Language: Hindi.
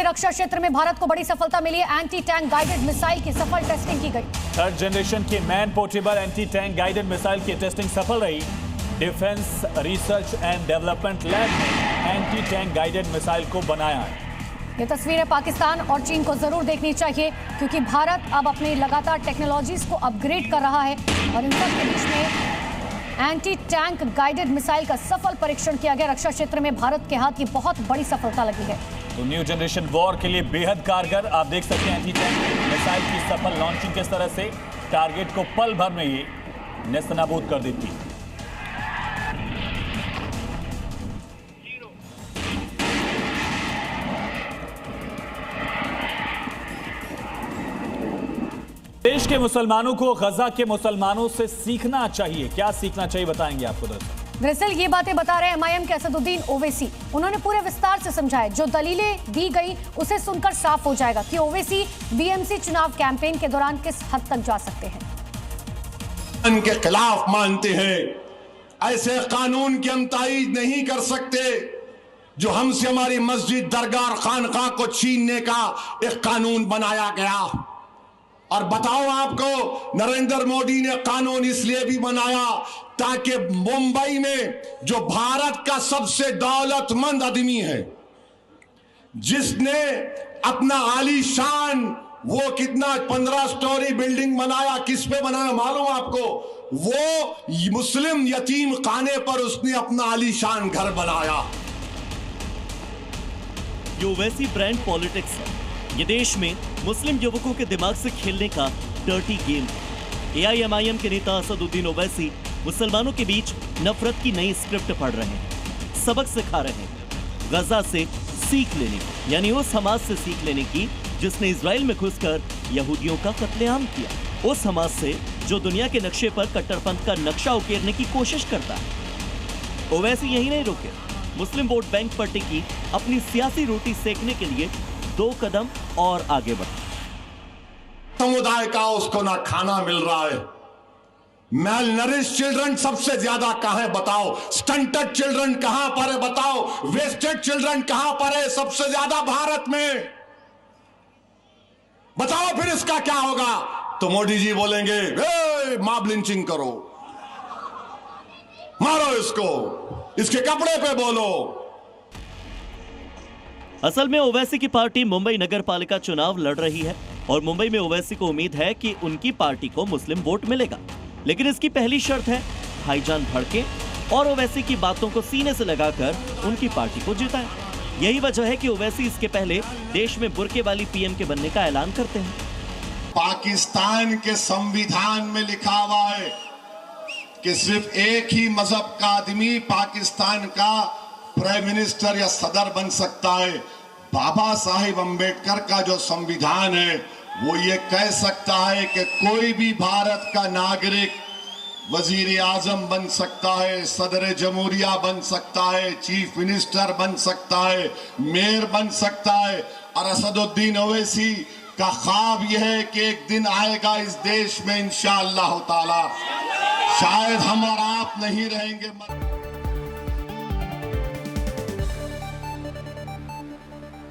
रक्षा क्षेत्र में भारत को बड़ी सफलता मिली है। एंटी टैंक गाइडेड मिसाइल की सफल टेस्टिंग की गई। थर्ड जनरेशन की man portable anti tank guided missile की टेस्टिंग सफल रही। Defence research and development lab ने एंटी टैंक गाइडेड मिसाइल को बनाया है। ये तस्वीरें पाकिस्तान और चीन को जरूर देखनी चाहिए, क्योंकि भारत अब अपनी लगातार टेक्नोलॉजीज को अपग्रेड कर रहा है और इन सब के बीच में एंटी टैंक गाइडेड मिसाइल का सफल परीक्षण किया गया। रक्षा क्षेत्र में भारत के हाथ की बहुत बड़ी सफलता लगी है। तो न्यू जनरेशन वॉर के लिए बेहद कारगर। आप देख सकते हैं एंटी टैंक मिसाइल की सफल लॉन्चिंग किस तरह से टारगेट को पल भर में ये नेस्तनाबूद कर देती है। देश के मुसलमानों को गजा के मुसलमानों से सीखना चाहिए। क्या सीखना चाहिए बताएंगे आपको दरअसल। दरअसल ये बातें बता रहे हैं एमआईएम के असदुद्दीन ओवैसी। उन्होंने पूरे विस्तार से समझाया। जो दलीलें दी गई उसे सुनकर साफ हो जाएगा कि ओवैसी बीएमसी चुनाव कैंपेन के दौरान किस हद तक जा सकते हैं। उनके खिलाफ मानते हैं, ऐसे कानून की हम तायीद नहीं कर सकते जो हमसे हमारी मस्जिद, दरगाह और खानकाह को छीनने का एक कानून बनाया गया। और बताओ, आपको नरेंद्र मोदी ने कानून इसलिए भी बनाया ताकि मुंबई में जो भारत का सबसे दौलतमंद आदमी है, जिसने अपना आलीशान वो कितना 15 स्टोरी बिल्डिंग बनाया, किस पे बनाया मालूम आपको? वो मुस्लिम यतीम खाने पर उसने अपना आलीशान घर बनाया। जो वैसी ब्रांड पॉलिटिक्स है, ये देश में मुस्लिम युवकों के दिमाग से खेलने का डर्टी गेम है। एआईएमआईएम के नेता असदुद्दीन ओवैसी मुसलमानों के बीच नफरत की नई स्क्रिप्ट पढ़ रहे हैं, सबक सिखा रहे हैं। गजा से सीख लेने, यानी उस हमास से सीख लेने की जिसने इजराइल में घुसकर यहूदियों का कत्लेआम किया। उस हमास से जो दुनिया के नक्शे पर कट्टरपंथ का नक्शा उकेरने की कोशिश करता है। ओवैसी यही नहीं रुके, मुस्लिम वोट बैंक पर टिकी अपनी सियासी रोटी सेकने के लिए 2 कदम और आगे बढ़े। समुदाय का उसको ना खाना मिल रहा है। मेल नरिश चिल्ड्रन सबसे ज्यादा कहां है बताओ? स्टंटेड चिल्ड्रन कहां पर है बताओ? वेस्टेड चिल्ड्रन कहां पर है सबसे ज्यादा भारत में? बताओ फिर इसका क्या होगा? तो मोदी जी बोलेंगे मॉब लिंचिंग करो, मारो इसको, इसके कपड़े पे बोलो। असल में ओवैसी की पार्टी मुंबई नगर पालिका चुनाव लड़ रही है और मुंबई में ओवैसी को उम्मीद है कि उनकी पार्टी को मुस्लिम वोट मिलेगा। लेकिन इसकी पहली शर्त है भाईजान भड़के और ओवैसी की बातों को सीने से लगाकर उनकी पार्टी को जिताएं। यही वजह है कि ओवैसी इसके पहले देश में बुर्के वाली पीएम के बनने का ऐलान करते हैं। पाकिस्तान के संविधान में लिखा हुआ है कि सिर्फ एक ही मजहब का आदमी पाकिस्तान का प्राइम मिनिस्टर या सदर बन सकता है। बाबा साहिब अंबेडकर का जो संविधान है वो ये कह सकता है कि कोई भी भारत का नागरिक वजीर आजम बन सकता है, सदर जमहूरिया बन सकता है, चीफ मिनिस्टर बन सकता है, मेयर बन सकता है। और असदुद्दीन ओवैसी का ख्वाब यह है कि एक दिन आएगा इस देश में इंशाअल्लाह ताला, शायद हम और आप नहीं रहेंगे।